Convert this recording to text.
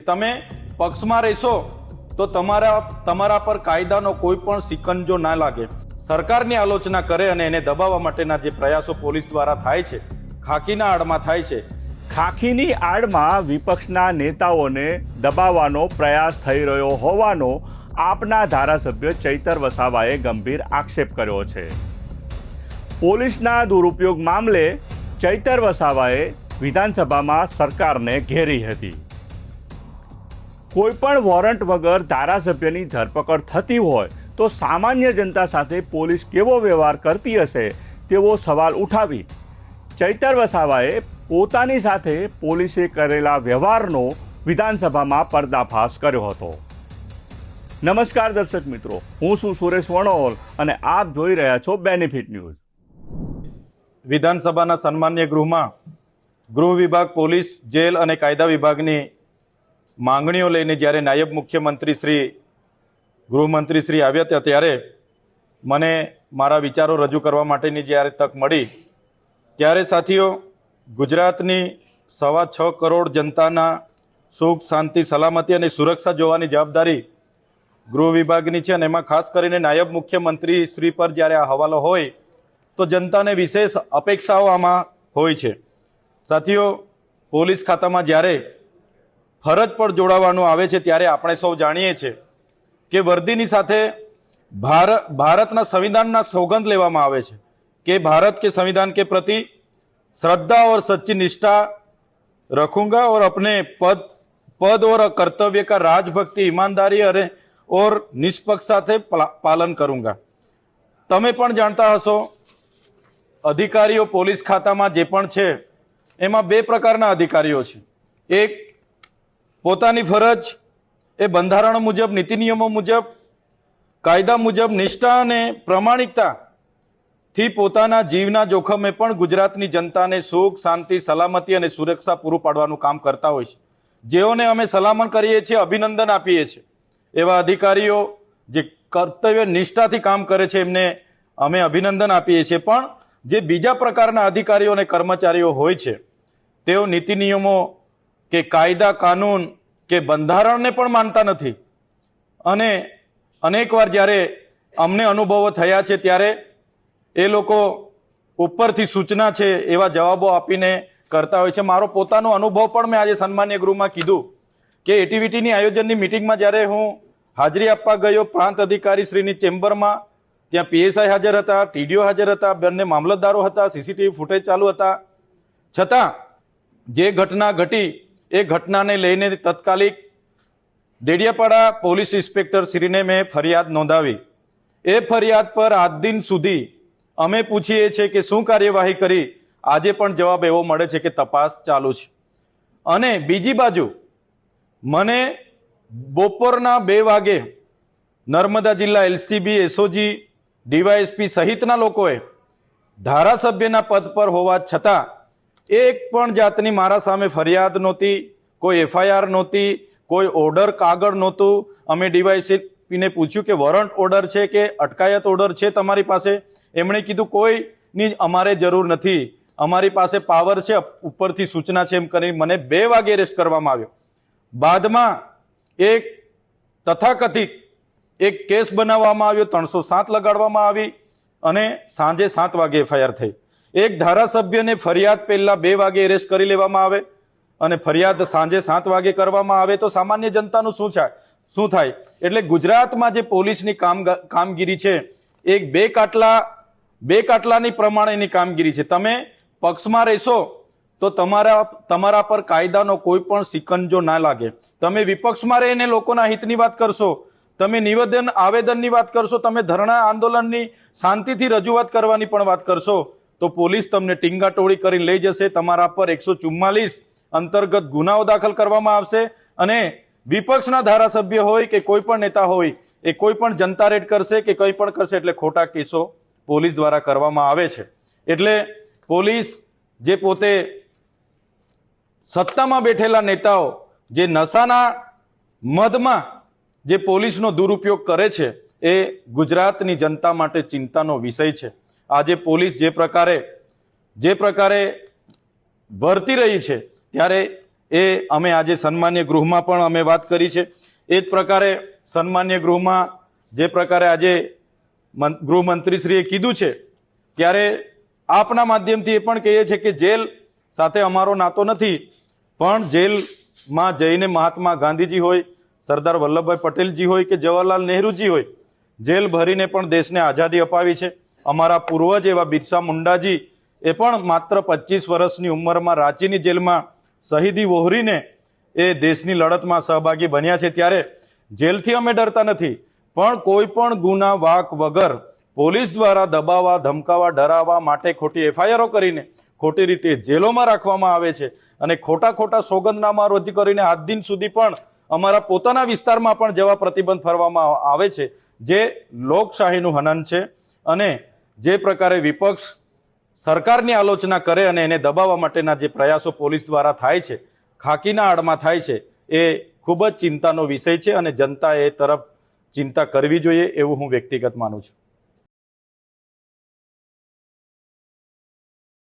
તમે પક્ષમાં રહેશો તો તમારા પર કાયદાનો કોઈ પણ સિકંજો ના લાગે. સરકારની આલોચના કરે અને એને દબાવવા માટેના જે પ્રયાસો પોલીસ દ્વારા થાય છે, ખાકીના આડમાં થાય છે. ખાખીની આડમાં વિપક્ષના નેતાઓને દબાવવાનો પ્રયાસ થઈ રહ્યો હોવાનો આપના ધારાસભ્ય ચૈતર વસાવાએ ગંભીર આક્ષેપ કર્યો છે. પોલીસના દુરુપયોગ મામલે ચૈતર વસાવાએ વિધાનસભામાં સરકારને ઘેરી હતી. કોઈપણ વોરંટ વગર ધારાસભ્યની ધરપકડ થતી હોય તો સામાન્ય જનતા સાથે પોલીસ કેવો વ્યવહાર કરતી હશે તેવો સવાલ ઉઠાવી ચૈતર વસાવાએ પોતાની સાથે પોલીસે કરેલા વ્યવહારનો વિધાનસભામાં પર્દાફાશ કર્યો હતો. નમસ્કાર દર્શક મિત્રો, હું છું સુરેશ વણોલ અને આપ જોઈ રહ્યા છો બેનિફિટ ન્યૂઝ. વિધાનસભાના સન્માન્ય ગૃહમાં ગૃહ વિભાગ, પોલીસ, જેલ અને કાયદા વિભાગની માંગણીઓ લઈને જ્યારે નાયબ મુખ્યમંત્રી શ્રી, ગૃહમંત્રી શ્રી આવ્યા હતા ત્યારે મને મારા વિચારો રજૂ કરવા માટેની જ્યારે તક મળી ત્યારે સાથીઓ, ગુજરાતની 6.25 કરોડ જનતાના સુખ, શાંતિ, સલામતી અને સુરક્ષા જોવાની જવાબદારી ગૃહ વિભાગની છે અને એમાં ખાસ કરીને નાયબ મુખ્યમંત્રી શ્રી પર જ્યારે આ હવાલો હોય તો જનતાને વિશેષ અપેક્ષાઓ આમાં હોય છે. સાથીઓ, પોલીસ ખાતામાં જ્યારે ફરજ પર જોડાવાનું આવે છે ત્યારે આપણે સૌ જાણીએ છીએ કે વર્દીની સાથે ભારતના સંવિધાનના સોગંદ લેવામાં આવે છે કે ભારત के संविधान के प्रति श्रद्धा और सच्ची निष्ठा रखूंगा और अपने पद और कर्तव्य का राजभक्ति, ईमानदारी और निष्पक्षता से पालन करूंगा. તમે પણ જાણતા હશો, અધિકારીઓ પોલીસ ખાતામાં જે પણ છે એમાં બે પ્રકારના અધિકારીઓ છે. એક પોતાની ફરજ એ બંધારણ મુજબ, નીતિ નિયમો મુજબ, કાયદા મુજબ નિષ્ઠા અને પ્રમાણિકતાથી પોતાના જીવના જોખમે પણ ગુજરાતની જનતાને સુખ, શાંતિ, સલામતી અને સુરક્ષા પૂરું પાડવાનું કામ કરતા હોય છે. જેઓને અમે સલામત કરીએ છીએ, અભિનંદન આપીએ છીએ. એવા અધિકારીઓ જે કર્તવ્ય નિષ્ઠાથી કામ કરે છે એમને અમે અભિનંદન આપીએ છીએ. પણ જે બીજા પ્રકારના અધિકારીઓ અને કર્મચારીઓ હોય છે તેઓ નીતિ નિયમો કે કાયદા, કાનૂન કે બંધારણને પણ માનતા નથી અને અનેકવાર જ્યારે અમને અનુભવો થયા છે ત્યારે એ લોકો ઉપરથી સૂચના છે એવા જવાબો આપીને કરતા હોય છે. મારો પોતાનો અનુભવ પણ મેં આજે સન્માન્ય ગૃહમાં કીધું કે એટીવીટીની આયોજનની મિટિંગમાં જ્યારે હું હાજરી આપવા ગયો પ્રાંત અધિકારી શ્રીની ચેમ્બરમાં, ત્યાં પીએસઆઈ હાજર હતા, ટીડીઓ હાજર હતા, બંને મામલતદારો હતા, સીસીટીવી ફૂટેજ ચાલુ હતા. છતાં જે ઘટના ઘટી એ ઘટનાને લઈને તત્કાલિક ડેડિયાપાડા પોલીસ ઇન્સ્પેક્ટર શ્રીને મેં ફરિયાદ નોંધાવી. એ ફરિયાદ પર આજ દિન સુધી અમે પૂછીએ છીએ કે શું કાર્યવાહી કરી, આજે પણ જવાબ એવો મળે છે કે તપાસ ચાલુ છે. અને બીજી બાજુ મને બપોરના 2 વાગે નર્મદા જિલ્લા એલસીબી, એસઓજી, ડીવાયએસપી સહિતના લોકોએ ધારાસભ્યના પદ પર હોવા છતાં એક પણ જાતની મારા સામે ફરિયાદ નહોતી, કોઈ એફઆઈઆર નહોતી, કોઈ ઓર્ડર કાગળ નહોતું. અમે ડીવાયએસપીને પૂછ્યું કે વોરંટ ઓર્ડર છે કે અટકાયત ઓર્ડર છે તમારી પાસે? એમણે કીધું કોઈની અમારે જરૂર નથી, અમારી પાસે પાવર છે, ઉપરથી સૂચના છે એમ કરી મને 2 વાગે એરેસ્ટ કરવામાં આવ્યો. બાદમાં એક તથાકથિત એક કેસ બનાવવામાં આવ્યો, 307 લગાડવામાં આવી અને સાંજે 7 વાગે એફઆઈઆર થઈ. એક ધારાસભ્યને ફરિયાદ પહેલા 2 વાગે એરેસ્ટ કરી લેવામાં આવે અને ફરિયાદ સાંજે 7 વાગે કરવામાં આવે તો સામાન્ય જનતાનું શું થાય? એટલે ગુજરાતમાં જે પોલીસની કામગીરી છે એક બે કાટલાની પ્રમાણેની કામગીરી છે. તમે પક્ષમાં રહેશો તો તમારા પર કાયદાનો કોઈ પણ સિકંજો ના લાગે. તમે વિપક્ષમાં રહીને લોકોના હિતની વાત કરશો, તમે આવેદનની વાત કરશો, તમે ધરણા આંદોલનની શાંતિથી રજૂઆત કરવાની પણ વાત કરશો તો પોલીસ તમને ટીંગાટોળી કરીને લઈ જશે. તમારા પર 144 અંતર્ગત ગુનાઓ દાખલ કરવામાં આવશે અને વિપક્ષના ધારાસભ્ય હોય કે કોઈ પણ નેતા હોય એ કોઈ પણ જનતા રેડ કરશે કે કંઈ પણ કરશે એટલે ખોટા કેસો પોલીસ દ્વારા કરવામાં આવે છે. એટલે પોલીસ જે પોતે સત્તામાં બેઠેલા નેતાઓ જે નશાના મદમાં જે પોલીસનો દુરુપયોગ કરે છે એ ગુજરાતની જનતા માટે ચિંતાનો વિષય છે. આજે પોલીસ જે પ્રકારે વર્તી રહી છે ત્યારે એ અમે આજે સન્માન્ય ગૃહમાં પણ અમે વાત કરી છે. એ જ પ્રકારે સન્માન્ય ગૃહમાં જે પ્રકારે આજે ગૃહમંત્રીશ્રીએ કીધું છે, ત્યારે આપના માધ્યમથી એ પણ કહીએ છીએ કે જેલ સાથે અમારો નાતો નથી, પણ જેલમાં જઈને મહાત્મા ગાંધીજી હોય, સરદાર વલ્લભભાઈ પટેલજી હોય કે જવાહરલાલ નહેરુજી હોય, જેલ ભરીને પણ દેશને આઝાદી અપાવી છે. અમારા પૂર્વજ એવા બિરસા મુંડાજી એ પણ માત્ર 25 વર્ષની ઉંમરમાં રાંચીની જેલમાં શહીદી વહોરીને એ દેશની લડતમાં સહભાગી બન્યા છે. ત્યારે જેલથી અમે ડરતા નથી, પણ કોઈ પણ ગુના વાક વગર પોલીસ દ્વારા દબાવવા, ધમકાવવા, ડરાવવા માટે ખોટી એફઆઈઆરો કરીને ખોટી રીતે જેલોમાં રાખવામાં આવે છે અને ખોટા સોગંદનામા રજૂ કરીને આજ દિન સુધી પણ અમારા પોતાના વિસ્તારમાં પણ જેવા પ્રતિબંધ ફરવામાં આવે છે, જે લોકશાહીનું હનન છે. અને જે પ્રકારે વિપક્ષ સરકારની આલોચના કરે અને એને દબાવવા માટેના જે પ્રયાસો પોલીસ દ્વારા થાય છે, ખાકીના આડમાં થાય છે, એ ખૂબ જ ચિંતાનો વિષય છે અને જનતા એ તરફ ચિંતા કરવી જોઈએ એવું હું વ્યક્તિગત માનું છું.